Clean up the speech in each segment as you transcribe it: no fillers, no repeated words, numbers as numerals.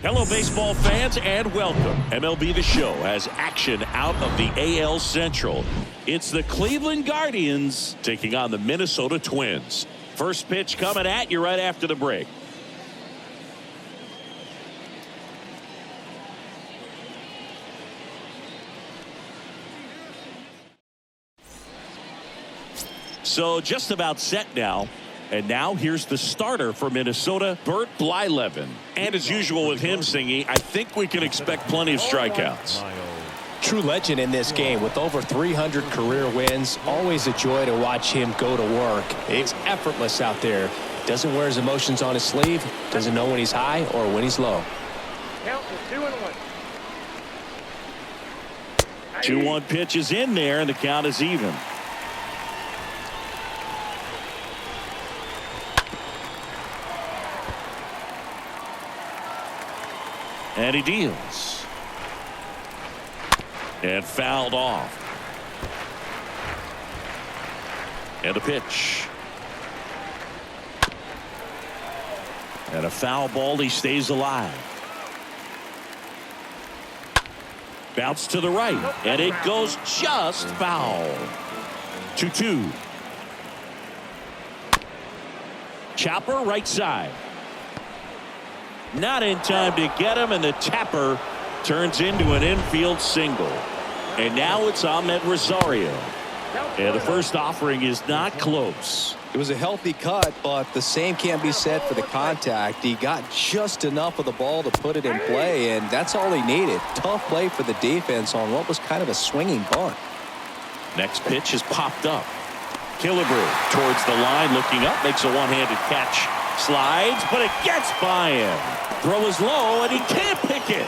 Hello, baseball fans, and welcome. MLB The Show has action out of the AL Central. It's the Cleveland Guardians taking on the Minnesota Twins. First pitch coming at you right after the break. So just about set now. And now here's the starter for Minnesota, Bert Blyleven. And as usual with him singing, I think we can expect plenty of strikeouts. True legend in this game with over 300 career wins. Always a joy to watch him go to work. It's effortless out there. Doesn't wear his emotions on his sleeve. Doesn't know when he's high or when he's low. Count is 2-1. 2-1 pitch is in there, and the count is even. And he deals. And fouled off. And a pitch. And a foul ball. He stays alive. Bounce to the right. And it goes just foul. 2-2. Chopper right side. Not in time to get him, and the tapper turns into an infield single. And now it's Ahmed Rosario. And the first offering is not close. It was a healthy cut, but the same can't be said for the contact. He got just enough of the ball to put it in play, and that's all he needed. Tough play for the defense on what was kind of a swinging bunt. Next pitch is popped up. Killebrew towards the line, looking up, makes a one-handed catch. Slides, but it gets by him. Throw is low, and he can't pick it.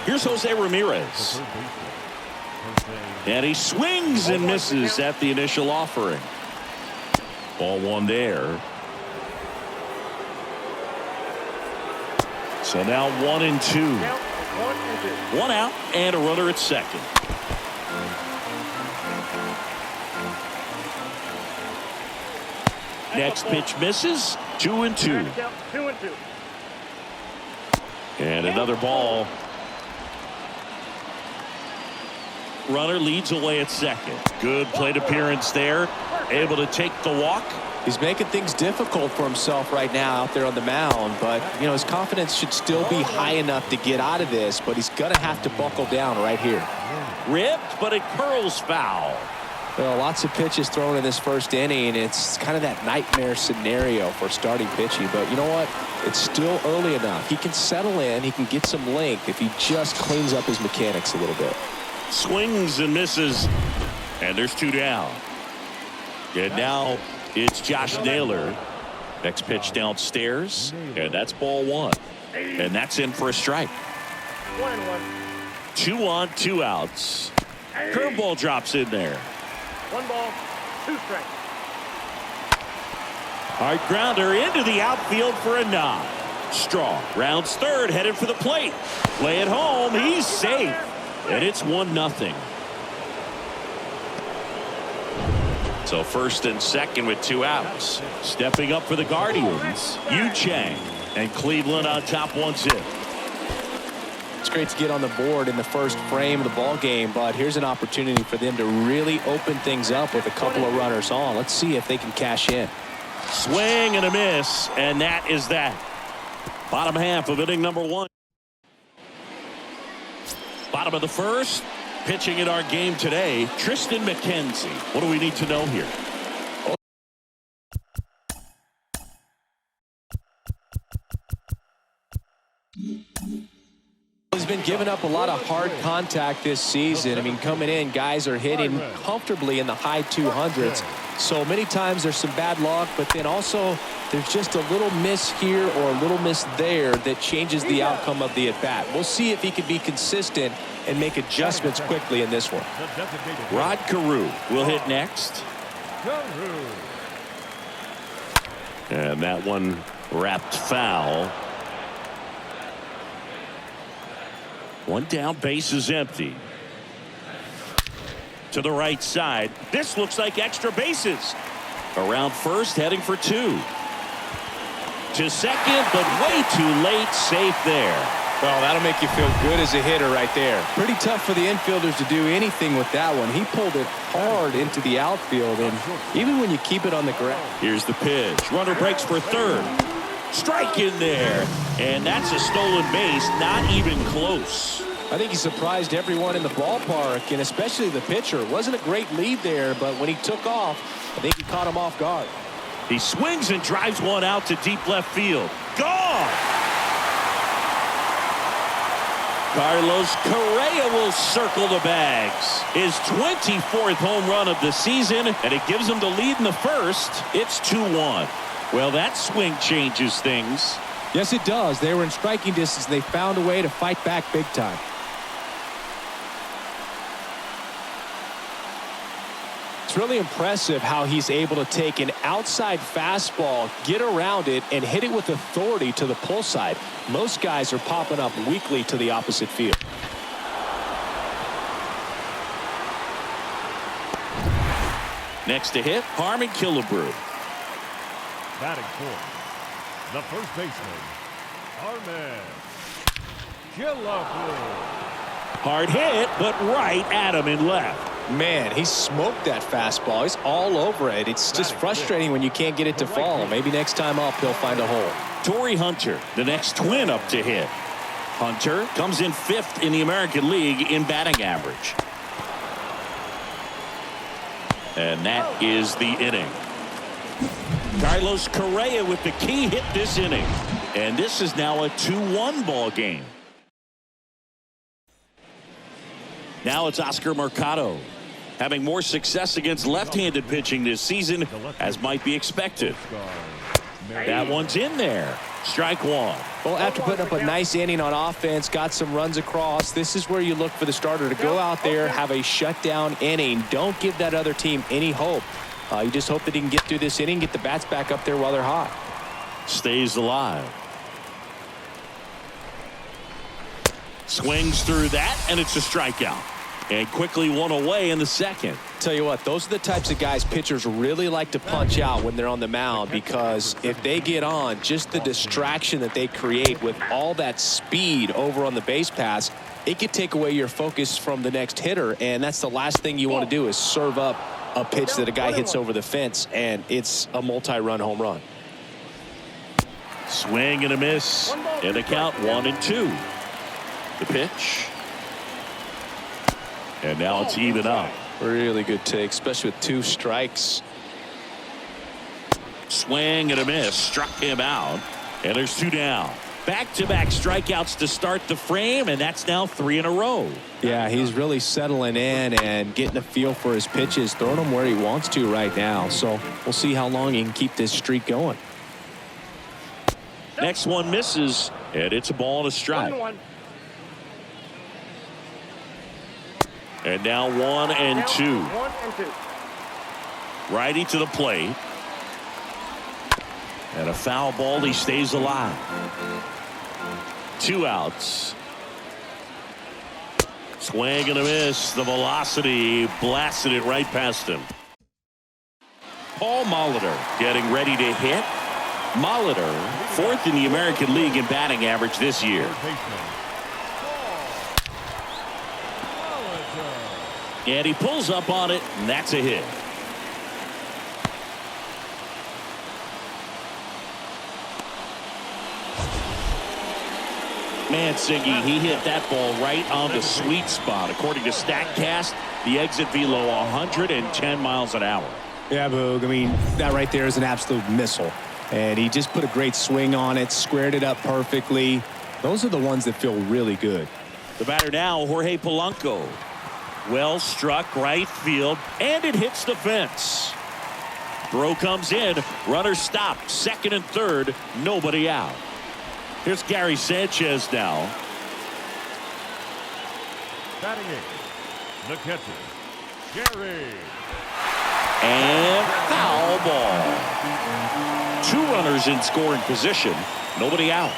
Here's Jose Ramirez. And he swings and misses at the initial offering. Ball one there. So now 1-2. One out and a runner at second. Next pitch misses. 2-2. And another ball. Runner leads away at second. Good plate appearance there. Able to take the walk. He's making things difficult for himself right now out there on the mound, but you know his confidence should still be high enough to get out of this, but he's gonna have to buckle down right here. Ripped, but it curls foul. Well, lots of pitches thrown in this first inning. It's kind of that nightmare scenario for starting pitching, but you know what? It's still early enough. He can settle in. He can get some length if he just cleans up his mechanics a little bit. Swings and misses, and there's two down. And now it's Josh Naylor. Next pitch downstairs, and that's ball one. And that's in for a strike. 1-1. 2 on, 2 outs. Curveball drops in there. 1 ball, 2 strikes. Hard grounder into the outfield for a nod. Strong rounds third, headed for the plate. Play it home. He's safe. And it's 1-0. So first and second with 2 outs. Stepping up for the Guardians, Yu Chang. And Cleveland on top 1-0. It's great to get on the board in the first frame of the ball game, but here's an opportunity for them to really open things up with a couple of runners on. Let's see if they can cash in. Swing and a miss, and that is that. Bottom half of inning number 1. Bottom of the first. Pitching in our game today, Tristan McKenzie. What do we need to know here? He's been giving up a lot of hard contact this season. I mean, coming in, guys are hitting comfortably in the high 200s. So many times there's some bad luck, but then also there's just a little miss here or a little miss there that changes the outcome of the at-bat. We'll see if he can be consistent and make adjustments quickly in this one. Rod Carew will hit next. And that one wrapped foul. One down, base is empty. To the right side. This looks like extra bases. Around first, heading for 2. to second, but way too late. Safe there. Well, that'll make you feel good as a hitter right there. Pretty tough for the infielders to do anything with that one. He pulled it hard into the outfield, and even when you keep it on the ground. Here's the pitch. Runner breaks for third. Strike in there. And that's a stolen base. Not even close. I think he surprised everyone in the ballpark, and especially the pitcher. It wasn't a great lead there, but when he took off, I think he caught him off guard. He swings and drives one out to deep left field. Gone! Carlos Correa will circle the bags. His 24th home run of the season, and it gives him the lead in the first. It's 2-1. Well, that swing changes things. Yes, it does. They were in striking distance. They found a way to fight back big time. It's really impressive how he's able to take an outside fastball, get around it, and hit it with authority to the pull side. Most guys are popping up weakly to the opposite field. Next to hit, Harmon Killebrew. Batting fourth, the first baseman, Harmon Killebrew. Hard hit, but right at him in left. Man, he smoked that fastball. He's all over it. It's just frustrating when you can't get it to fall. Maybe next time up he'll find a hole. Torrey Hunter, the next Twin up to hit. Hunter comes in 5th in the American League in batting average. And that is the inning. Carlos Correa with the key hit this inning. And this is now a 2-1 ball game. Now it's Oscar Mercado, having more success against left-handed pitching this season, as might be expected. That one's in there. Strike one. Well, after putting up a nice inning on offense, got some runs across, this is where you look for the starter to go out there, have a shutdown inning. Don't give that other team any hope. You just hope that he can get through this inning, get the bats back up there while they're hot. Stays alive. Swings through that, and it's a strikeout. And quickly one away in the second. Tell you what, those are the types of guys pitchers really like to punch out when they're on the mound, because if they get on, just the distraction that they create with all that speed over on the base pass, it could take away your focus from the next hitter, and that's the last thing you want to do is serve up a pitch that a guy hits over the fence, and it's a multi-run home run. Swing and a miss, and a count 1-2. The pitch. And now it's even up. Really good take, especially with 2 strikes. Swing and a miss. Struck him out. And there's 2 down. Back-to-back strikeouts to start the frame, and that's now 3 in a row. Yeah, he's really settling in and getting a feel for his pitches, throwing them where he wants to right now. So we'll see how long he can keep this streak going. Next one misses, and it's a ball and a strike. 1-1. And now 1-2. 1-2. Righty to the plate. And a foul ball. He stays alive. 2 outs. Swing and a miss. The velocity blasted it right past him. Paul Molitor getting ready to hit. Molitor, 4th in the American League in batting average this year. And he pulls up on it, and that's a hit. Man, Siggy, he hit that ball right on the sweet spot. According to StatCast, the exit velo 110 miles an hour. Yeah, Boog. I mean, that right there is an absolute missile. And he just put a great swing on it, squared it up perfectly. Those are the ones that feel really good. The batter now, Jorge Polanco. Well struck right field, and it hits the fence. Throw comes in. Runner stopped. 2nd and 3rd. Nobody out. Here's Gary Sanchez now. Batting 8, the catcher, Gary. And foul ball. 2 runners in scoring position. Nobody out.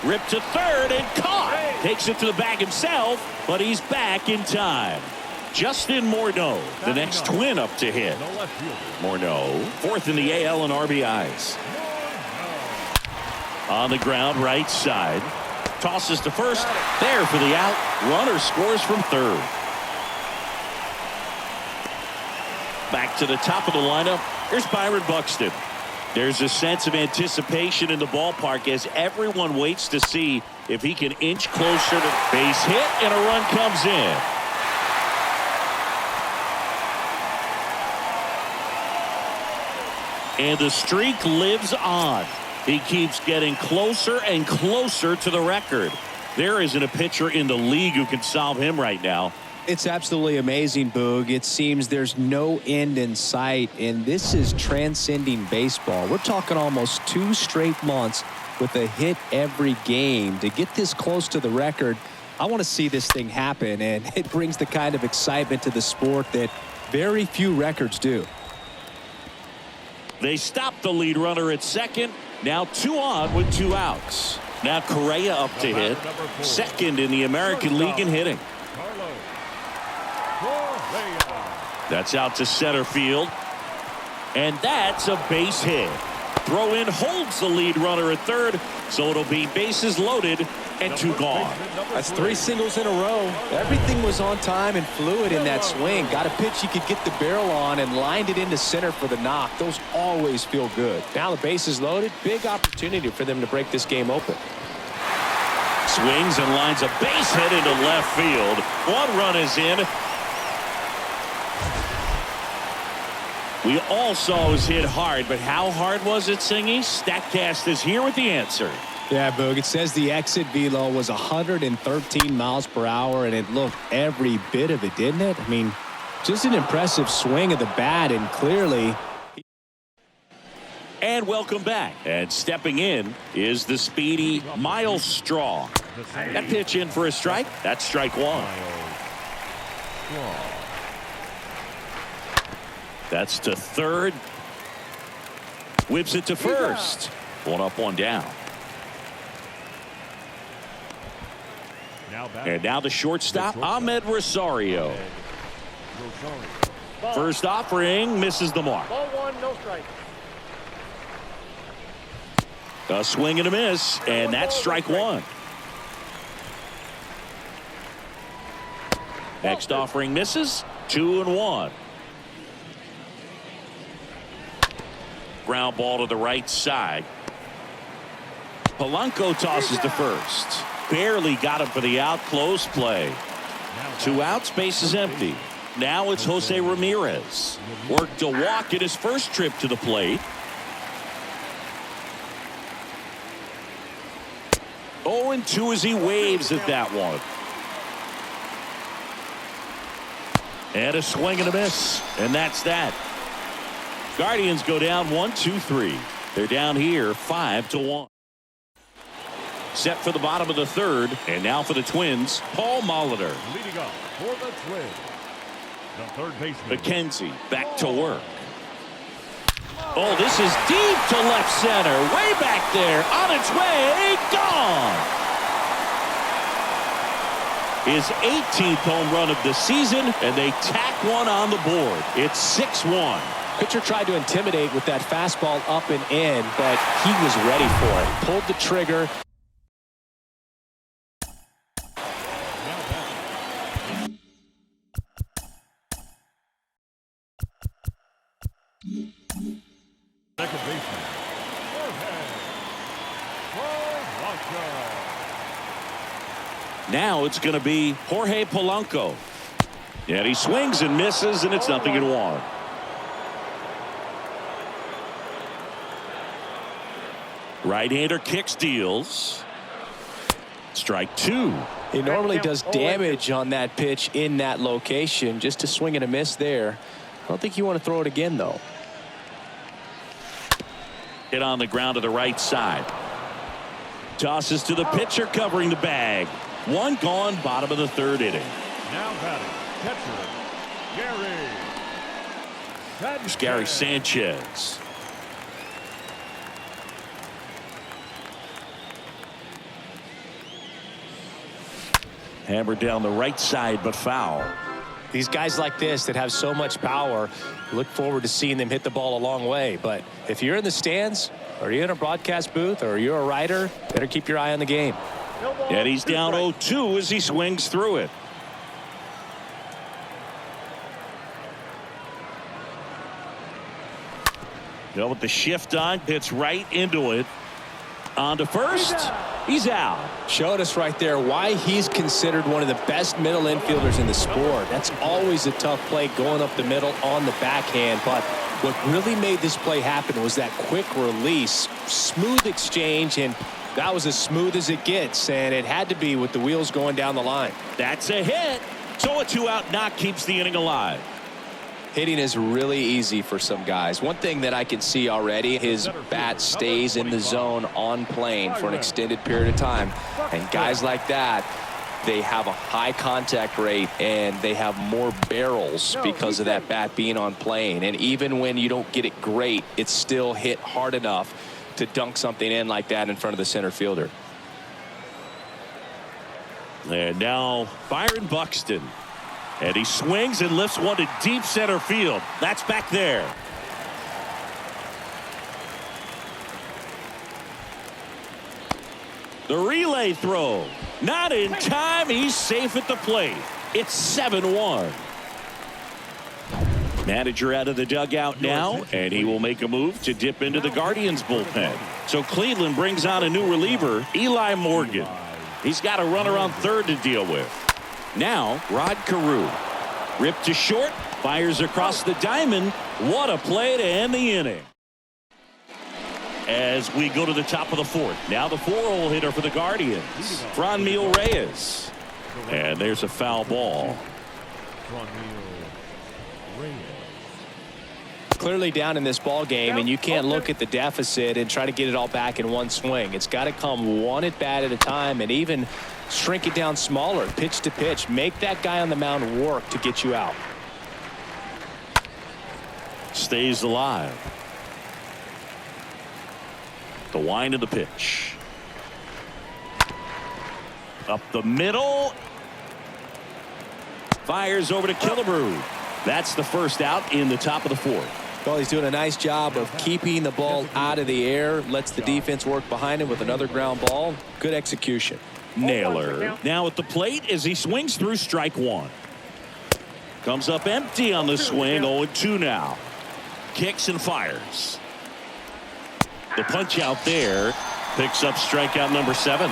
Ripped to 3rd and caught. Takes it to the bag himself, but he's back in time. Justin Morneau, the next Twin up to hit. The left fielder. Morneau, fourth in the AL in RBIs. On the ground, right side. Tosses to first. There for the out. Runner scores from third. Back to the top of the lineup. Here's Byron Buxton. There's a sense of anticipation in the ballpark as everyone waits to see if he can inch closer to base hit, and a run comes in. And the streak lives on. He keeps getting closer and closer to the record. There isn't a pitcher in the league who can solve him right now. It's absolutely amazing, Boog. It seems there's no end in sight, and this is transcending baseball. We're talking almost 2 straight months with a hit every game. To get this close to the record, I want to see this thing happen, and it brings the kind of excitement to the sport that very few records do. They stop the lead runner at second. Now 2 on with 2 outs. Now Correa up to hit. Second in the American League in hitting. That's out to center field. And that's a base hit. Throw in holds the lead runner at third. So it'll be bases loaded and 2 gone. That's 3 singles in a row. Everything was on time and fluid in that swing. Got a pitch you could get the barrel on and lined it into center for the knock. Those always feel good. Now the base is loaded. Big opportunity for them to break this game open. Swings and lines a base hit into left field. 1 run is in. We all saw it was hit hard, but how hard was it, Singy? StatCast is here with the answer. Yeah, Boog, it says the exit velo was 113 miles per hour, and it looked every bit of it, didn't it? I mean, just an impressive swing of the bat, and clearly. And welcome back. And stepping in is the speedy Miles Straw. That pitch in for a strike. That's strike 1. That's to third. Whips it to first. 1 up, 1 down. And now the shortstop, Ahmed Rosario. First offering misses the mark. Ball 1, no strike. A swing and a miss, and that's strike 1. Next offering misses. 2-1. Ground ball to the right side. Polanco tosses to first. Barely got him for the out. Close play. 2 outs, base is empty. Now it's Jose Ramirez. Worked a walk in his first trip to the plate. 0-2 as he waves at that one. And a swing and a miss. And that's that. Guardians go down 1-2-3. They're down here 5-1. Set for the bottom of the third, and now for the Twins, Paul Molitor. Leading off for the Twins, the third baseman. McKenzie back to work. Oh, this is deep to left center, way back there, on its way, gone. His 18th home run of the season, and they tack one on the board. It's 6-1. Pitcher tried to intimidate with that fastball up and in, but he was ready for it. Pulled the trigger. Second baseman, Polanco. Now it's going to be Jorge Polanco. And he swings and misses, and it's 0-1. Right-hander kicks, deals. Strike 2. He normally does damage on that pitch in that location. Just a swing and a miss there. I don't think you want to throw it again, though. Hit on the ground to the right side. Tosses to the pitcher covering the bag. 1 gone, bottom of the third inning. Now batting, catcher, Gary Sanchez. Hammered down the right side, but foul. These guys like this that have so much power, look forward to seeing them hit the ball a long way. But if you're in the stands, or you're in a broadcast booth, or you're a writer, better keep your eye on the game. And he's down 0-2 as he swings through it. With the shift on, hits right into it. On to first. He's out. Showed us right there why he's considered one of the best middle infielders in the sport. That's always a tough play going up the middle on the backhand. But what really made this play happen was that quick release, smooth exchange, and that was as smooth as it gets. And it had to be with the wheels going down the line. That's a hit. So a 2-out knock keeps the inning alive. Hitting is really easy for some guys. One thing that I can see already, his bat stays in the zone on plane for an extended period of time. And guys like that, they have a high contact rate and they have more barrels because of that bat being on plane. And even when you don't get it great, it's still hit hard enough to dunk something in like that in front of the center fielder. And now Byron Buxton. And he swings and lifts one to deep center field. That's back there. The relay throw. Not in time. He's safe at the plate. It's 7-1. Manager out of the dugout now, and he will make a move to dip into the Guardians bullpen. So Cleveland brings on a new reliever, Eli Morgan. He's got a runner on third to deal with. Now, Rod Carew. Ripped to short, fires across the diamond. What a play to end the inning. As we go to the top of the fourth. Now the 4-hole hitter for the Guardians, Franmil Reyes. And there's a foul ball. Clearly down in this ball game, and you can't look at the deficit and try to get it all back in one swing. It's got to come one at bat at a time, and even shrink it down smaller, pitch to pitch. Make that guy on the mound work to get you out. Stays alive. The wind of the pitch. Up the middle. Fires over to Killebrew. That's the first out in the top of the fourth. Well, he's doing a nice job of keeping the ball out of the air. Lets the defense work behind him with another ground ball. Good execution. Naylor now at the plate as he swings through strike one. Comes up empty on the swing. 0-2 now. Kicks and fires. The punch out there picks up strikeout number 7.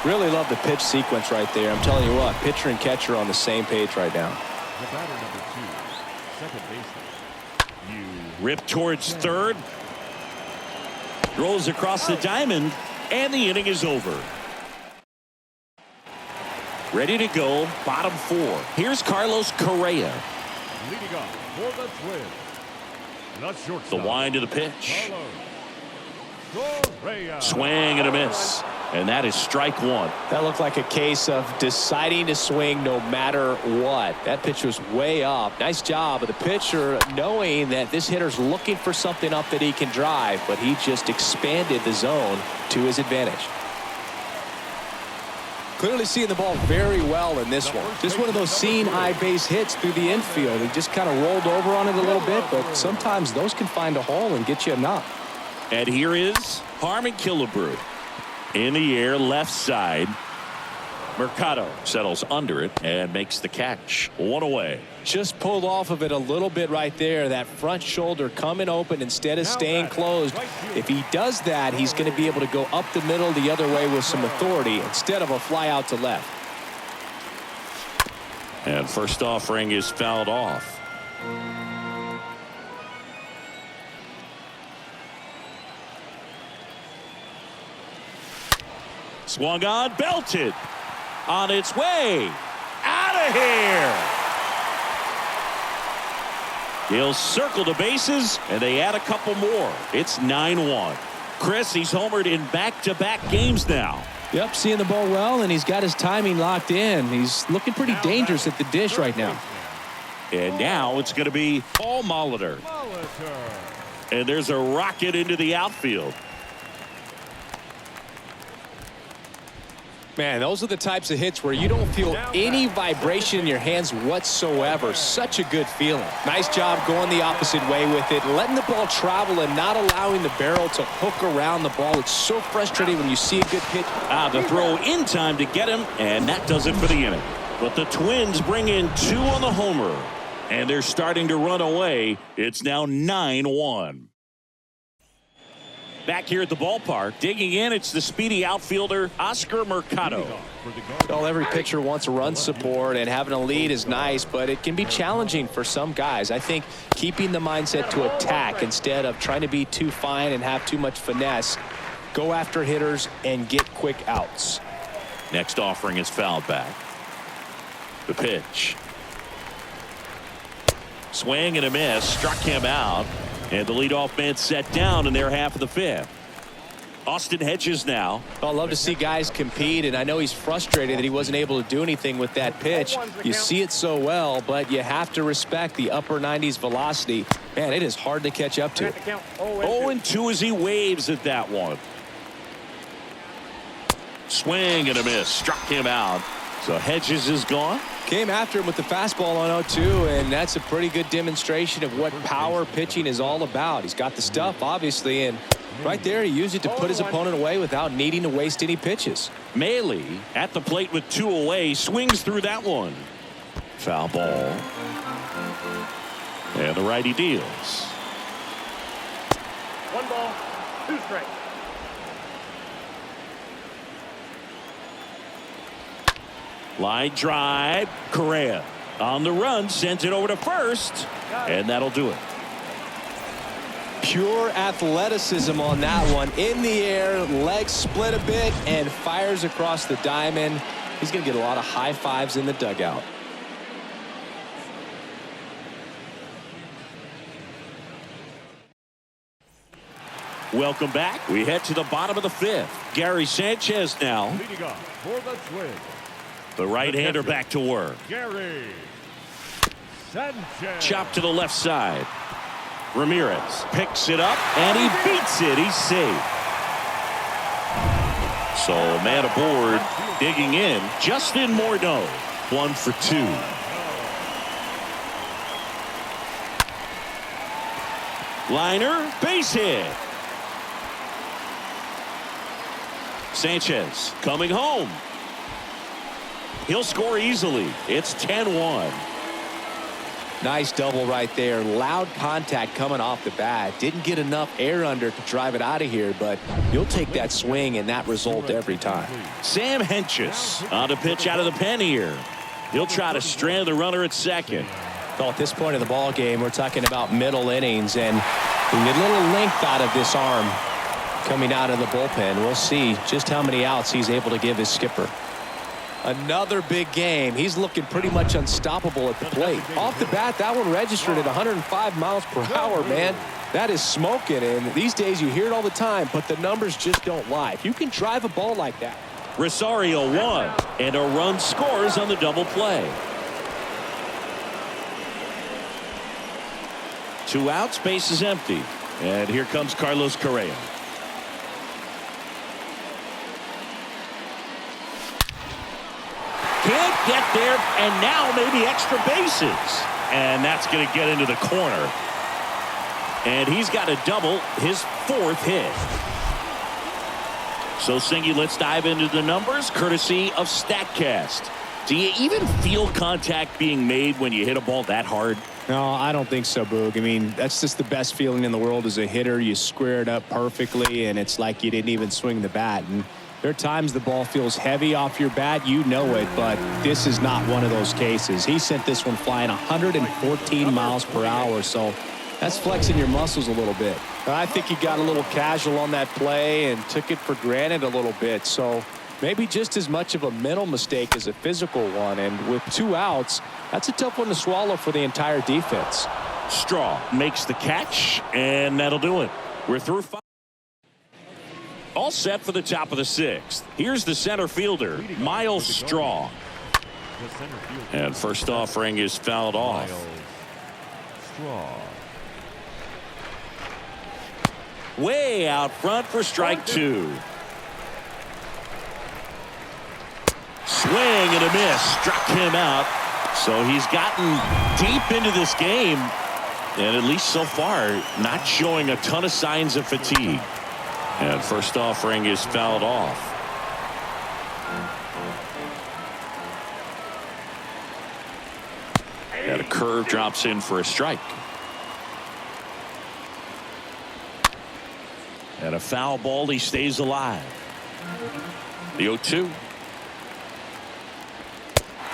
Really love the pitch sequence right there. I'm telling you what, pitcher and catcher are on the same page right now. The batter number 2, second baseman. Ripped towards third. Throws across the diamond, and the inning is over. Ready to go, bottom 4. Here's Carlos Correa. Leading off for the Twins. The shortstop. The wind of the pitch. Carlos Correa. Swing and a miss. And that is strike one. That looked like a case of deciding to swing no matter what. That pitch was way up. Nice job of the pitcher knowing that this hitter's looking for something up that he can drive, but he just expanded the zone to his advantage. Clearly seeing the ball very well in this one. Just one of those seeing eye base hits through the infield. He just kind of rolled over on it a little bit, but sometimes those can find a hole and get you a knock. And here is Harmon Killebrew. In the air, left side. Mercado settles under it and makes the catch. One away. Just pulled off of it a little bit right there. That front shoulder coming open instead of staying closed. If he does that, he's going to be able to go up the middle the other way with some authority instead of a fly out to left. And first offering is fouled off. Swung on, belted. On its way. Out of here. He'll circle the bases, and they add a couple more. It's 9-1. Chris, he's homered in back-to-back games now. Yep, seeing the ball well, and he's got his timing locked in. He's looking pretty dangerous at the dish right now. And now it's going to be Paul Molitor. And there's a rocket into the outfield. Man, those are the types of hits where you don't feel any vibration in your hands whatsoever. Such a good feeling. Nice job going the opposite way with it, letting the ball travel and not allowing the barrel to hook around the ball. It's so frustrating when you see a good pitch. The throw in time to get him, and that does it for the inning. But the Twins bring in 2 on the homer, and they're starting to run away. It's now 9-1. Back here at the ballpark, digging in, it's the speedy outfielder, Oscar Mercado. Well, every pitcher wants run support, and having a lead is nice, but it can be challenging for some guys. I think keeping the mindset to attack instead of trying to be too fine and have too much finesse, go after hitters and get quick outs. Next offering is fouled back. The pitch. Swing and a miss, struck him out. And the leadoff man set down in their half of the 5th. Austin Hedges now. I love to see guys compete, and I know he's frustrated that he wasn't able to do anything with that pitch. You see it so well, but you have to respect the upper 90s velocity. Man, it is hard to catch up to. 0-2 as he waves at that one. Swing and a miss, struck him out. So Hedges is gone. Came after him with the fastball on 0-2, and that's a pretty good demonstration of what power pitching is all about. He's got the stuff, obviously, and right there he used it to put his opponent away without needing to waste any pitches. Maley at the plate with 2 away, swings through that one. Foul ball. And the righty deals. 1 ball, 2 strikes. Line drive. Correa on the run, sends it over to first, and that'll do it. Pure athleticism on that one. In the air, legs split a bit, and fires across the diamond. He's going to get a lot of high fives in the dugout. Welcome back. We head to the bottom of the 5th. Gary Sanchez now. Leading off for the Twins, The right-hander back to work. Gary Sanchez. Chop to the left side. Ramirez picks it up, and he beats it. He's safe. So, man aboard, digging in. Justin Morneau, 1 for 2. Liner, base hit. Sanchez coming home. He'll score easily. It's 10-1. Nice double right there. Loud contact coming off the bat. Didn't get enough air under to drive it out of here, but you'll take that swing and that result every time. Sam Hentges on the pitch out of the pen here. He'll try to strand the runner at second. Well, at this point in the ball game, we're talking about middle innings, and we get a little length out of this arm coming out of the bullpen. We'll see just how many outs he's able to give his skipper. Another big game. He's looking pretty much unstoppable at the plate. Off the bat, that one registered at 105 miles per hour, man. That is smoking, and these days you hear it all the time, but the numbers just don't lie. If you can drive a ball like that. Rosario 1, and a run scores on the double play. 2 outs, base is empty. And here comes Carlos Correa. Can't get there, and now maybe extra bases. And that's going to get into the corner. And he's got a double, his 4th hit. So, Singy, let's dive into the numbers, courtesy of StatCast. Do you even feel contact being made when you hit a ball that hard? No, I don't think so, Boog. I mean, that's just the best feeling in the world as a hitter. You square it up perfectly, and it's like you didn't even swing the bat. And there are times the ball feels heavy off your bat. You know it, but this is not one of those cases. He sent this one flying 114 miles per hour, so that's flexing your muscles a little bit. I think he got a little casual on that play and took it for granted a little bit. So maybe just as much of a mental mistake as a physical one. And with 2 outs, that's a tough one to swallow for the entire defense. Straw makes the catch, and that'll do it. We're through 5. All set for the top of the 6th. Here's the center fielder, Miles Straw. And first offering is fouled off. Straw. Way out front for strike 2. swing and a miss. Struck him out. So he's gotten deep into this game, and at least so far, not showing a ton of signs of fatigue. And first offering is fouled off. And a curve drops in for a strike. And a foul ball. He stays alive. The 0-2.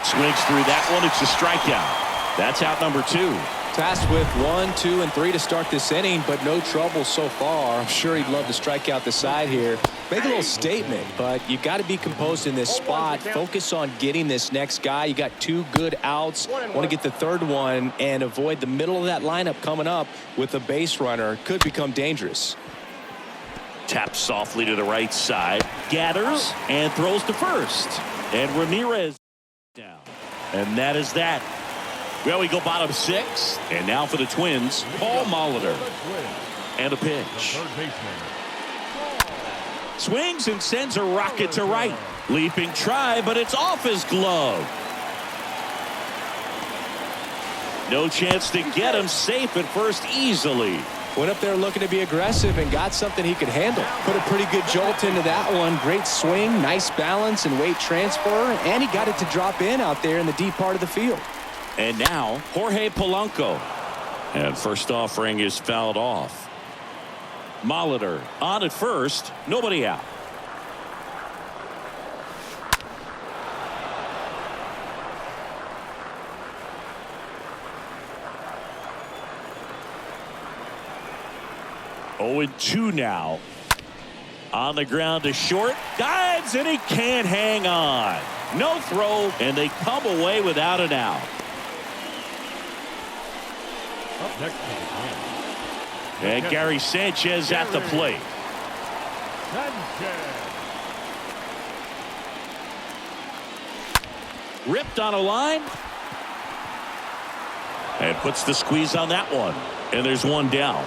Swings through that one. It's a strikeout. That's out number 2. Tasked with 1, 2, and 3 to start this inning, but no trouble so far. I'm sure he'd love to strike out the side here. Make a little statement, but you got to be composed in this spot. Focus on getting this next guy. You got 2 good outs. Want to get the 3rd one and avoid the middle of that lineup coming up with a base runner. Could become dangerous. Taps softly to the right side. Gathers and throws to first. And Ramirez down. And that is that. Well, we go bottom 6. And now for the Twins, Paul Molitor. And a pitch. Swings and sends a rocket to right. Leaping try, but it's off his glove. No chance to get him. Safe at first easily. Went up there looking to be aggressive and got something he could handle. Put a pretty good jolt into that one. Great swing, nice balance and weight transfer, and he got it to drop in out there in the deep part of the field. And now Jorge Polanco. And first offering is fouled off. Molitor on at first. Nobody out. Oh, and 2 now. On the ground to short. Dives and he can't hang on. No throw, and they come away without an out. Up next to the Twins. And Gary Sanchez at the plate. Sanchez. Ripped on a line. And puts the squeeze on that one. And there's one down.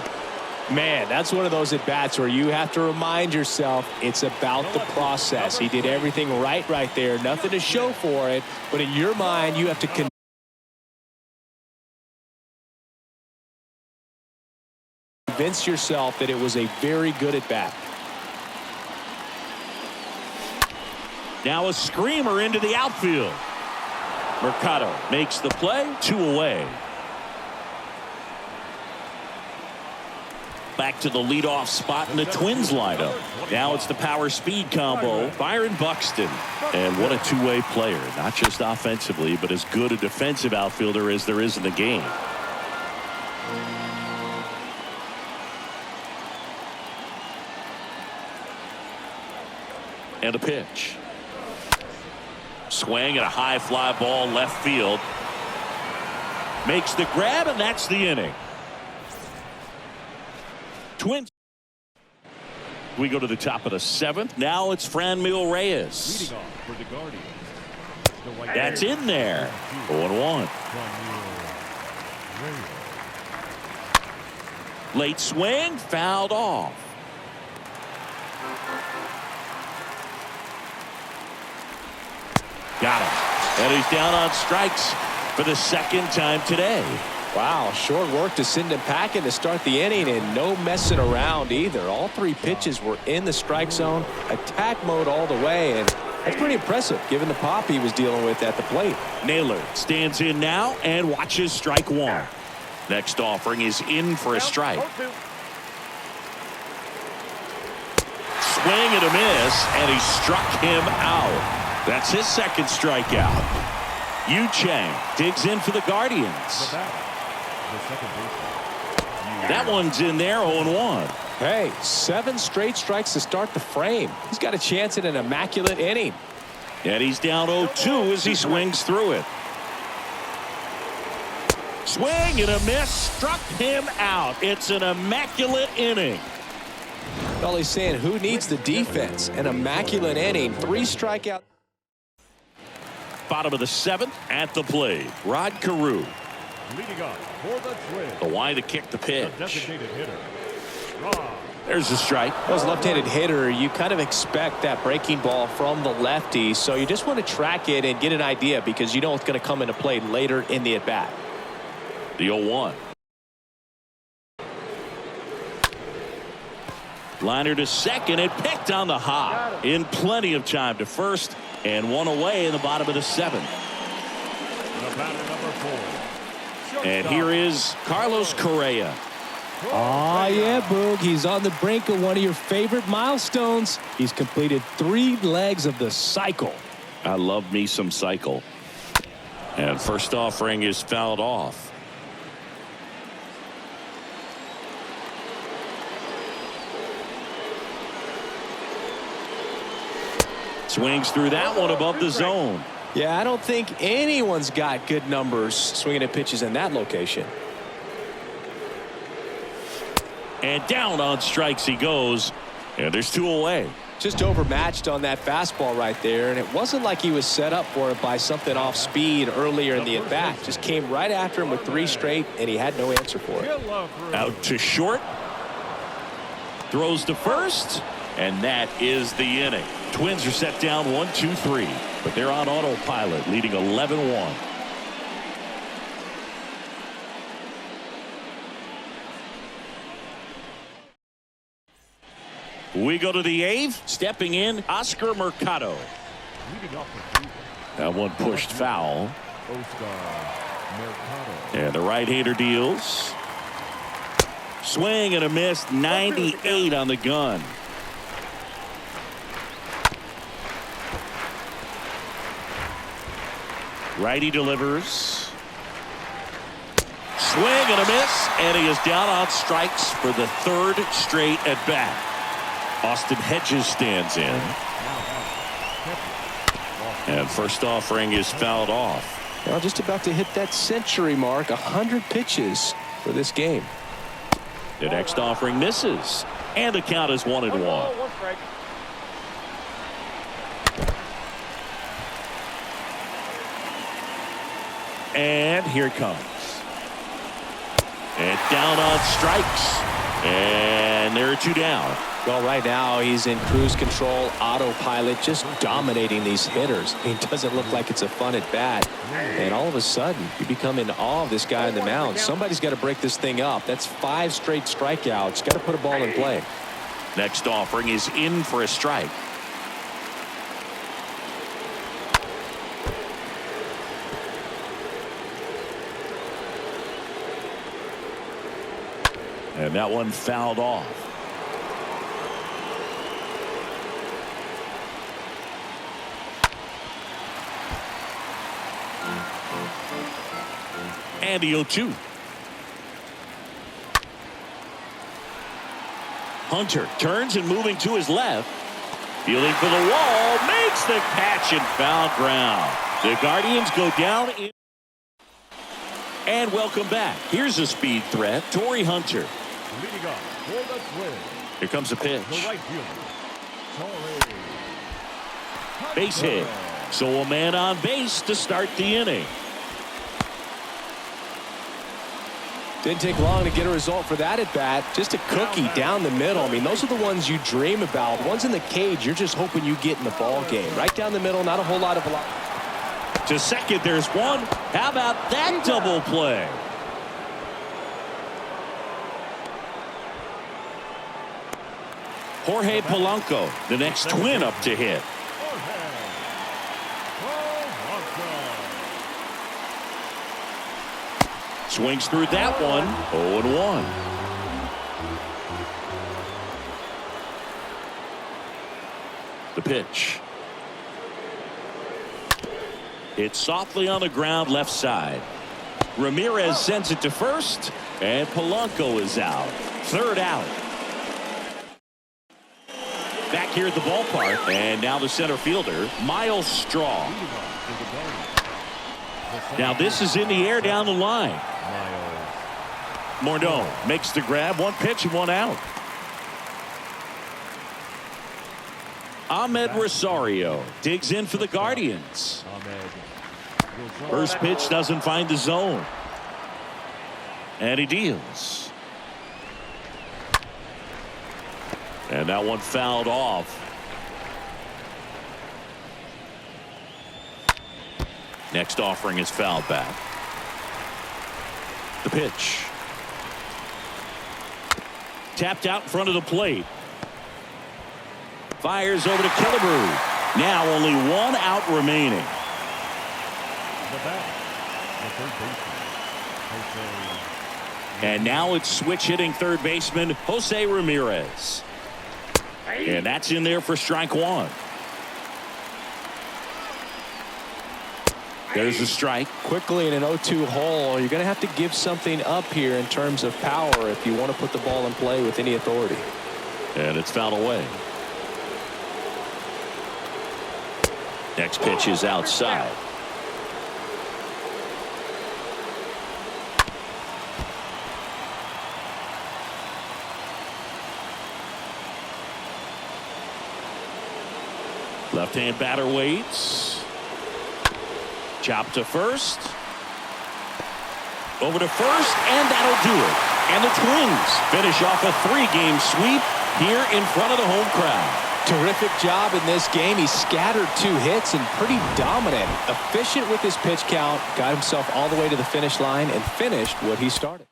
Man, that's one of those at-bats where you have to remind yourself it's about the process. He did everything right there. Nothing to show for it. But in your mind, you have to convince yourself that it was a very good at-bat. Now a screamer into the outfield. Mercado makes the play. 2 away. Back to the leadoff spot in the Twins lineup. Now it's the power speed combo. Byron Buxton. And what a two-way player. Not just offensively, but as good a defensive outfielder as there is in the game. And a pitch. Swing and a high fly ball left field. Makes the grab, and that's the inning. Twins. We go to the top of the 7th. Now it's Franmil Reyes. Leading off for the Guardians. That's in there. 0-1. Late swing, fouled off. Got him. And he's down on strikes for the 2nd time today. Wow, short work to send him packing to start the inning, and no messing around either. All 3 pitches were in the strike zone, attack mode all the way, and that's pretty impressive given the pop he was dealing with at the plate. Naylor stands in now and watches strike 1. Next offering is in for a strike. Swing and a miss, and he struck him out. That's his 2nd strikeout. Yu Chang digs in for the Guardians. That one's in there. 0-1. Hey, 7 straight strikes to start the frame. He's got a chance at an immaculate inning. And he's down 0-2 as he swings through it. Swing and a miss. Struck him out. It's an immaculate inning. Well, he's saying who needs the defense? An immaculate inning. 3 strikeouts. Bottom of the 7th at the plate. Rod Carew. Leading up for the Twins. The wide to kick the pitch. The designated hitter, Rod There's a strike. As a left-handed hitter, you kind of expect that breaking ball from the lefty, so you just want to track it and get an idea because you know it's going to come into play later in the at-bat. The 0-1. Liner to second and picked on the hop in plenty of time to first, and one away in the bottom of the 7th. The batter, number 4. And here is Carlos Correa. Oh, yeah, Boog. He's on the brink of one of your favorite milestones. He's completed 3 legs of the cycle. I love me some cycle. And first offering is fouled off. Swings through that one above the zone. Yeah, I don't think anyone's got good numbers swinging at pitches in that location. And down on strikes he goes. And there's 2 away. Just overmatched on that fastball right there, and it wasn't like he was set up for it by something off speed earlier in the at-bat. Just came right after him with 3 straight, and he had no answer for it. Out to short. Throws to first. And that is the inning. Twins are set down 1-2-3, but they're on autopilot, leading 11-1. We go to the 8th. Stepping in, Oscar Mercado. That one pushed foul. And the right-hander deals. Swing and a miss. 98 on the gun. Righty delivers. Swing and a miss, and he is down on strikes for the 3rd straight at bat. Austin Hedges stands in. And first offering is fouled off. Well, just about to hit that century mark. 100 pitches for this game. The next offering misses, and the count is 1-1. 1 strike. And here it comes. And down on strikes. And there are 2 down. Well, right now he's in cruise control, autopilot, just dominating these hitters. It doesn't look like it's a fun at bat. And all of a sudden, you become in awe of this guy on the mound. Somebody's got to break this thing up. That's 5 straight strikeouts. Got to put a ball in play. Next offering is in for a strike. And that one fouled off. And the 0-2. Hunter turns and moving to his left. Fielding for the wall. Makes the catch and foul ground. The Guardians go down in. And welcome back. Here's a speed threat. Torrey Hunter. Leading up for the Twins. Here comes a pitch. The right fielder, Torrey Base hit. So a man on base to start the inning. Didn't take long to get a result for that at bat. Just a cookie down the middle. I mean, those are the ones you dream about. Ones in the cage, you're just hoping you get in the ball game. Right down the middle, not a whole lot of velocity. To second, there's one. How about that double play? Jorge Polanco, the next Twin up to hit. Swings through that one. 0-1. The pitch. It's softly on the ground left side. Ramirez sends it to first, and Polanco is out. 3rd out. Back here at the ballpark, and now the center fielder, Miles Straw. Now this is in the air down the line. Morneau makes the grab. 1 pitch and 1 out. Ahmed Rosario digs in for the Guardians. First pitch doesn't find the zone. And he deals. And that one fouled off. Next offering is fouled back. The pitch. Tapped out in front of the plate. Fires over to Killebrew. Now only one out remaining. The bat, the third baseman, Jose. And now it's switch hitting third baseman Jose Ramirez. And that's in there for strike one. There's a strike. Quickly in an 0-2 hole, you're going to have to give something up here in terms of power if you want to put the ball in play with any authority. And it's fouled away. Next pitch is outside. Left-hand batter waits. Chop to first. Over to first, and that'll do it. And the Twins finish off a 3-game sweep here in front of the home crowd. Terrific job in this game. He scattered 2 hits and pretty dominant. Efficient with his pitch count. Got himself all the way to the finish line and finished what he started.